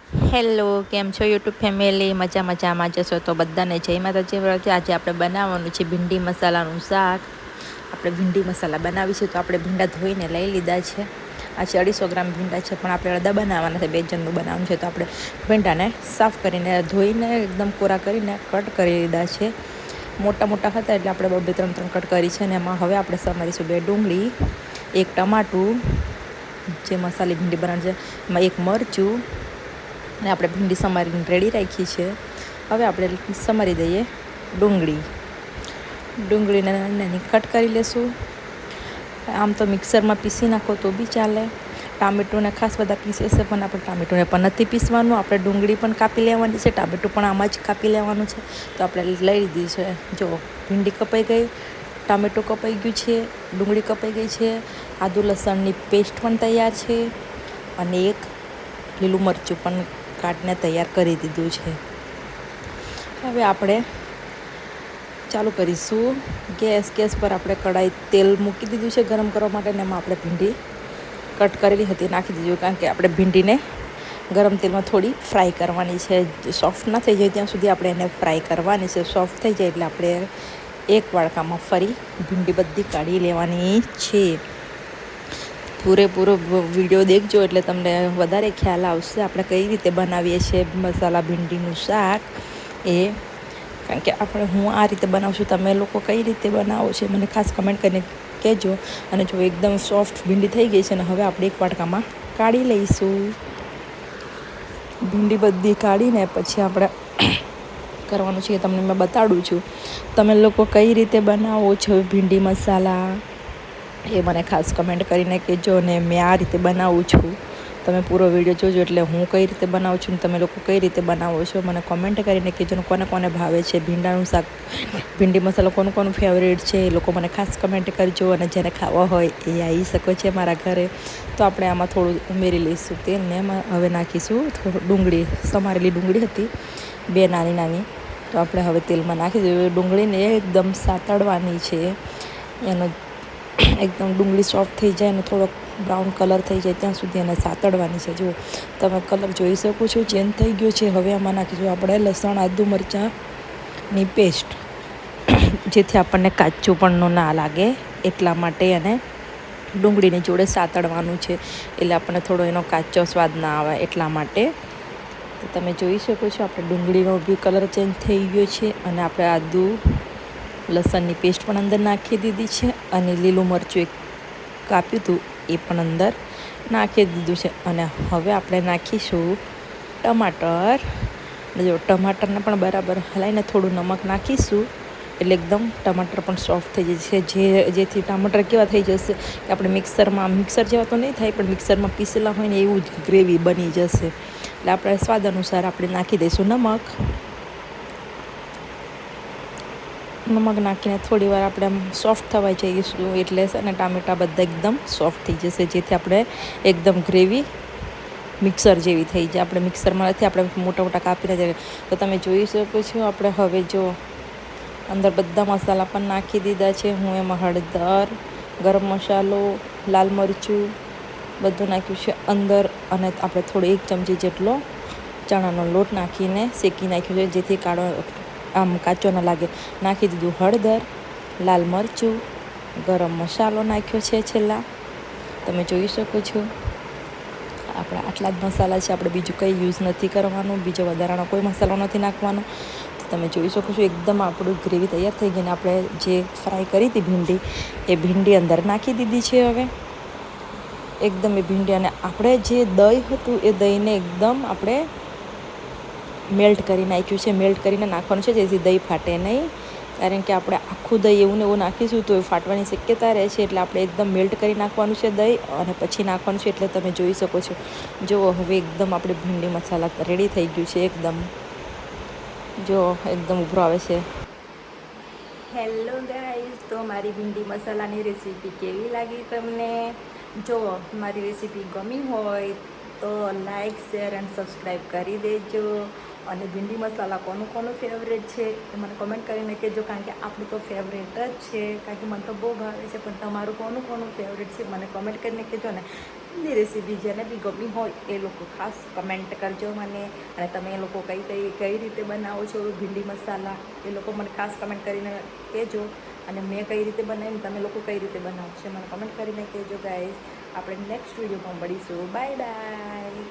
Hello, કેમ છો YouTube family? મજામાં જશો તો બધાને જય માતાજી. આજે આપણે બનાવવાનું છે ભીંડી મસાલાનું શાક. આપણે ભીંડી મસાલા બનાવીશું તો આપણે ભીંડા ધોઈને લઈ લીધા છે. આજે 250 ગ્રામ ભીંડા છે, પણ આપણે અડધા બનાવવાના છે, 2 જણનું બનાવવાનું છે. તો આપણે ભીંડાને સાફ કરીને ધોઈને એકદમ કોરા કરીને કટ કરી લીધા છે. મોટા મોટા હતા એટલે આપણે 2-3 કટ કરી છે. અને એમાં હવે આપણે સમારીશું 2 ડુંગળી, 1 ટમાટું, જે મસાલી ભીંડી બનાવવાની છે, એમાં 1 મરચું, અને આપણે ભીંડી સમારીને રેડી રાખી છે. હવે આપણે સમારી દઈએ ડુંગળીને નાની કટ કરી લેશું. આમ તો મિક્સરમાં પીસી નાખો તો બી ચાલે. ટામેટુંને ખાસ બધા પીસે છે, પણ આપણે ટામેટુંને પણ નથી પીસવાનું. આપણે ડુંગળી પણ કાપી લેવાની છે, ટામેટું પણ આમાં જ કાપી લેવાનું છે. તો આપણે લઈ લીધી છે. જો ભીંડી કપાઈ ગઈ, ટામેટું કપાઈ ગયું છે, ડુંગળી કપાઈ ગઈ છે, આદુ લસણની પેસ્ટ પણ તૈયાર છે, અને 1 લીલું મરચું પણ કાટને તૈયાર કરી દીધું છે. હવે આપણે ચાલુ કરીશું ગેસ પર આપણે કઢાઈ તેલ મૂકી દીધું છે ગરમ કરવા માટે, ને એમાં આપણે ભીંડી કટ કરેલી હતી નાખી દીધું, કારણ કે આપણે ભીંડીને ગરમ તેલમાં થોડી ફ્રાય કરવાની છે. સોફ્ટ ના થઈ જાય ત્યાં સુધી આપણે એને ફ્રાય કરવાની છે. સોફ્ટ થઈ જાય એટલે આપણે એક વાડકામાં ફરી ભીંડી બધી કાઢી લેવાની છે. પૂરેપૂરો વિડીયો દેખજો એટલે તમને વધારે ખ્યાલ આવશે આપણે કઈ રીતે બનાવીએ છીએ મસાલા ભીંડીનું શાક. કારણ કે હું આ રીતે બનાવું છું, તમે લોકો કઈ રીતે બનાવો છો મને ખાસ કમેન્ટ કરીને કહેજો. અને જો એકદમ સોફ્ટ ભીંડી થઈ ગઈ છે, ને હવે આપણે એક વાટકામાં કાઢી લઈશું. ભીંડી બધી કાઢીને પછી આપણે કરવાનું છે, તમને મેં બતાડું છું. તમે લોકો કઈ રીતે બનાવો છો ભીંડી મસાલા એ મને ખાસ કમેન્ટ કરીને કહેજો. ને મેં આ રીતે બનાવું છું, તમે પૂરો વિડીયો જોજો એટલે હું કઈ રીતે બનાવું છું, ને તમે લોકો કઈ રીતે બનાવો છો મને કોમેન્ટ કરીને કહેજો. ને કોને કોને ભાવે છે ભીંડાનું શાક, ભીંડી મસાલો કોનું ફેવરેટ છે એ લોકો મને ખાસ કમેન્ટ કરજો. અને જેને ખાવા હોય એ આવી શકો છે મારા ઘરે. તો આપણે આમાં થોડું ઉમેરી લઈશું તેલને. એમાં હવે નાખીશું થોડું ડુંગળી, સમારેલી ડુંગળી હતી 2 નાની. તો આપણે હવે તેલમાં નાખી દઈએ. ડુંગળીને એકદમ સાતળવાની છે. એનો એકદમ ડુંગળી સોફ્ટ થઈ જાય અને થોડોક બ્રાઉન કલર થઈ જાય ત્યાં સુધી એને સાતળવાની છે. જો તમે કલર જોઈ શકો છો ચેન્જ થઈ ગયો છે. હવે આમાં નાખીશું આપણે લસણ, આદુ, મરચાંની પેસ્ટ, જેથી આપણને કાચું પણ ના લાગે એટલા માટે. અને ડુંગળીની જોડે સાતળવાનું છે એટલે આપણને થોડો એનો કાચો સ્વાદ ના આવે એટલા માટે. તો તમે જોઈ શકો છો આપણે ડુંગળીનો બી કલર ચેન્જ થઈ ગયો છે. અને આપણે આદુ લસણની પેસ્ટ પણ અંદર નાખી દીધી છે, અને લીલું મરચું એક કાપ્યું હતું એ પણ અંદર નાખી દીધું છે. અને હવે આપણે નાખીશું ટમાટર. જો ટમાટરને પણ બરાબર હલાવીને થોડું નમક નાખીશું એટલે એકદમ ટમાટર પણ સોફ્ટ થઈ જશે. જેથી ટમાટર કેવા થઈ જશે કે આપણે મિક્સર જેવા તો નહીં થાય, પણ મિક્સરમાં પીસેલા હોય ને એવું જ ગ્રેવી બની જશે. એટલે આપણે સ્વાદ અનુસાર આપણે નાખી દઈશું નમક નાખીને થોડી વાર આપણે સોફ્ટ થવા જઈશું એટલે અને ટામેટાં બધા એકદમ સોફ્ટ થઈ જશે, જેથી આપણે એકદમ ગ્રેવી મિક્સર જેવી થઈ જાય. આપણે મિક્સરમાં નથી, આપણે મોટા કાપીને જાય. તો તમે જોઈ શકો છો આપણે હવે જો અંદર બધા મસાલા પણ નાખી દીધા છે. હું એમાં હળદર, ગરમ મસાલો, લાલ મરચું બધું નાખ્યું છે અંદર. અને આપણે થોડો 1 ચમચી જેટલો ચણાનો લોટ નાખીને શેકી નાખ્યો છે, જેથી કાચો ન લાગે. નાખી દીધું હળદર, લાલ મરચું, ગરમ મસાલો નાખ્યો છે છેલ્લા. તમે જોઈ શકો છો આપણા આટલા જ મસાલા છે. આપણે બીજું કંઈ યુઝ નથી કરવાનું, બીજો વધારાનો કોઈ મસાલો નથી નાખવાનો. તો તમે જોઈ શકો છો એકદમ આપણું ગ્રેવી તૈયાર થઈ ગઈ. ને આપણે જે ફ્રાય કરી હતી ભીંડી, એ ભીંડી અંદર નાખી દીધી છે. હવે એકદમ એ ભીંડી, અને આપણે જે દહીં હતું એ દહીંને એકદમ આપણે મેલ્ટ કરી નાખ્યું છે. મેલ્ટ કરીને નાખવાનું છે, જેથી દહીં ફાટે નહીં. કારણ કે આપણે આખું દહીં એવું ને એવું નાખીશું તો એ ફાટવાની શક્યતા રહે છે. એટલે આપણે એકદમ મેલ્ટ કરી નાખવાનું છે દહીં, અને પછી નાખવાનું છે. એટલે તમે જોઈ શકો છો. જુઓ હવે એકદમ આપણે ભીંડી મસાલા રેડી થઈ ગયું છે. એકદમ ઉભરો આવે છે. હેલો ગાઈઝ, તો મારી ભીંડી મસાલાની રેસીપી કેવી લાગી તમને? જો મારી રેસીપી ગમી હોય તો લાઈક, શેર એન્ડ સબસ્ક્રાઈબ કરી દેજો. અને ભીંડી મસાલા કોનું ફેવરેટ છે એ મને કમેન્ટ કરીને કહેજો. કારણ કે આપણું તો ફેવરેટ જ છે, કારણ કે મને તો બહુ ભાવે છે. પણ તમારું કોનું ફેવરેટ છે મને કમેન્ટ કરીને કહેજો ને. ની રેસીપી જેને બી ગમી હોય એ લોકો ખાસ કમેન્ટ કરજો મને. અને તમે એ લોકો કઈ રીતે બનાવો છો ભીંડી મસાલા એ લોકો મને ખાસ કમેન્ટ કરીને કહેજો. અને મેં કઈ રીતે બનાવીને તમે લોકો કઈ રીતે બનાવો છો મને કમેન્ટ કરીને કહેજો ગાઈઝ. આપણે નેક્સ્ટ વિડીયોમાં મળીશું. Bye bye.